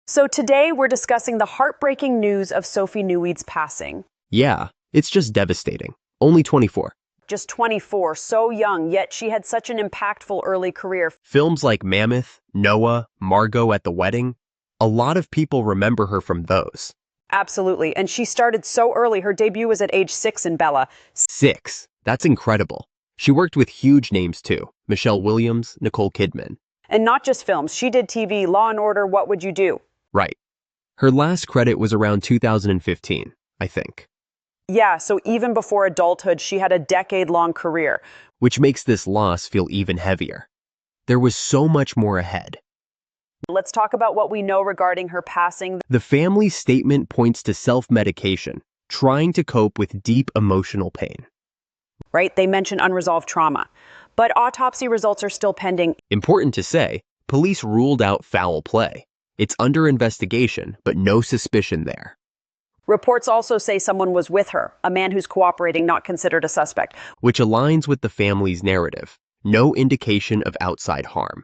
So today we're discussing the heartbreaking news of Sophie Newweed's passing. Yeah, it's just devastating. Only 24. Just 24, so young, yet she had such an impactful early career. Films like Mammoth, Noah, Margot at the Wedding, a lot of people remember her from those. Absolutely, and she started so early. Her debut was at age 6 in Bella. 6. That's incredible. She worked with huge names too. Michelle Williams, Nicole Kidman. And not just films, she did TV, Law and Order, What Would You Do? Right. Her last credit was around 2015, I think. Yeah, so even before adulthood, she had a decade-long career. Which makes this loss feel even heavier. There was so much more ahead. Let's talk about what we know regarding her passing. The family's statement points to self-medication, trying to cope with deep emotional pain. Right? They mention unresolved trauma. But autopsy results are still pending. Important to say, police ruled out foul play. It's under investigation, but no suspicion there. Reports also say someone was with her, a man who's cooperating, not considered a suspect. Which aligns with the family's narrative. No indication of outside harm.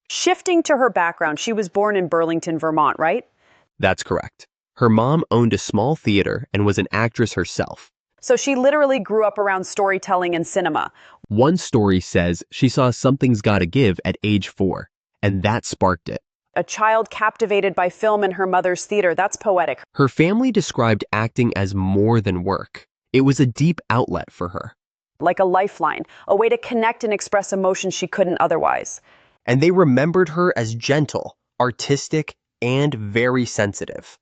Shifting to her background, she was born in Burlington, Vermont, right? That's correct. Her mom owned a small theater and was an actress herself. So she literally grew up around storytelling and cinema. One story says she saw Something's Gotta Give at age 4, and that sparked it. A child captivated by film in her mother's theater. That's poetic. Her family described acting as more than work. It was a deep outlet for her. Like a lifeline, a way to connect and express emotions she couldn't otherwise. And they remembered her as gentle, artistic, and very sensitive.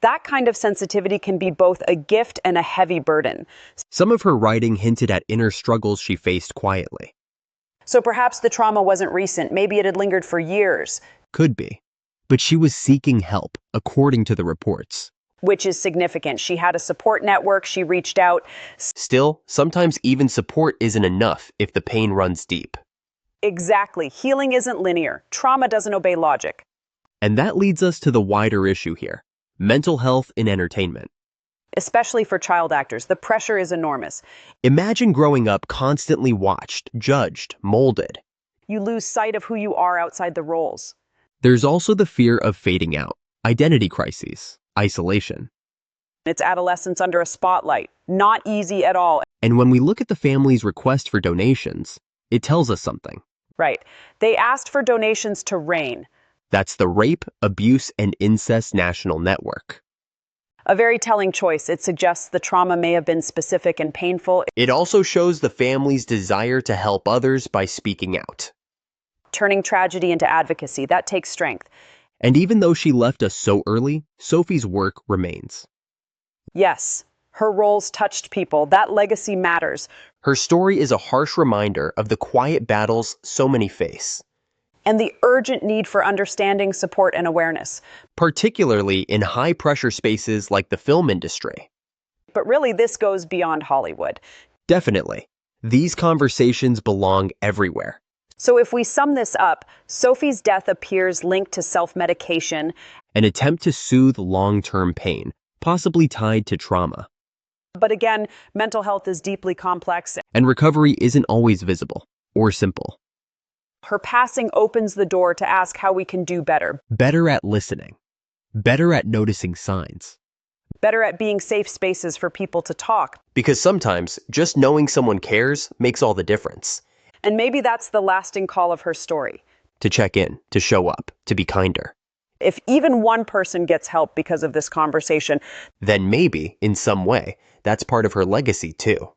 That kind of sensitivity can be both a gift and a heavy burden. Some of her writing hinted at inner struggles she faced quietly. So perhaps the trauma wasn't recent. Maybe it had lingered for years. Could be. But she was seeking help, according to the reports. Which is significant. She had a support network. She reached out. Still, sometimes even support isn't enough if the pain runs deep. Exactly. Healing isn't linear. Trauma doesn't obey logic. And that leads us to the wider issue here. Mental health in entertainment. Especially for child actors, the pressure is enormous. Imagine growing up constantly watched, judged, molded. You lose sight of who you are outside the roles. There's also the fear of fading out, identity crises, isolation. It's adolescence under a spotlight. Not easy at all. And when we look at the family's request for donations, it tells us something. Right. They asked for donations to RAIN. That's the Rape, Abuse, and Incest National Network. A very telling choice. It suggests the trauma may have been specific and painful. It also shows the family's desire to help others by speaking out. Turning tragedy into advocacy, that takes strength. And even though she left us so early, Sophie's work remains. Yes, her roles touched people. That legacy matters. Her story is a harsh reminder of the quiet battles so many face. And the urgent need for understanding, support, and awareness. Particularly in high-pressure spaces like the film industry. But really, this goes beyond Hollywood. Definitely. These conversations belong everywhere. So if we sum this up, Sophie's death appears linked to self-medication. An attempt to soothe long-term pain, possibly tied to trauma. But again, mental health is deeply complex. And recovery isn't always visible or simple. Her passing opens the door to ask how we can do better. Better at listening. Better at noticing signs. Better at being safe spaces for people to talk. Because sometimes, just knowing someone cares makes all the difference. And maybe that's the lasting call of her story. To check in, to show up, to be kinder. If even one person gets help because of this conversation, then maybe, in some way, that's part of her legacy too.